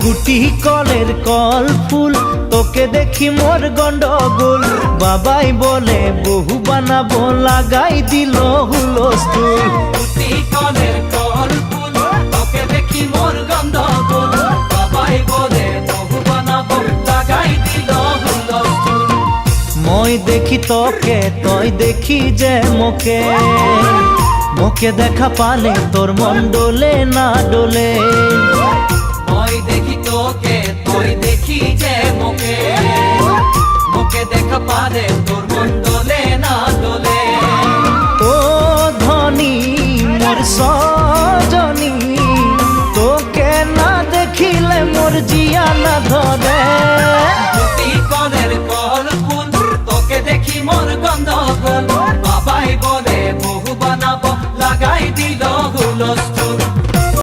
গুটি কলের কল ফুল তোকে দেখি মোর গন্ডগোল বাবাই বলে বহু বানাবো লাগাই দিল হুলস্থুল গুটি কলের কল ফুল তোকে দেখি মোর গন্ডগোল বাবাই বলে বহু বানাবো লাগাই দিল হুলস্থুল মই দেখি তোকে তই দেখি যে মোকে মোকে দেখা পালে তোর মন ডোলে না ডোলে মই দেখি তোকে তুই দেখি যে মোকে মোকে দেখা পারে তোর মন দোলে না দোলে ও ধনী মোর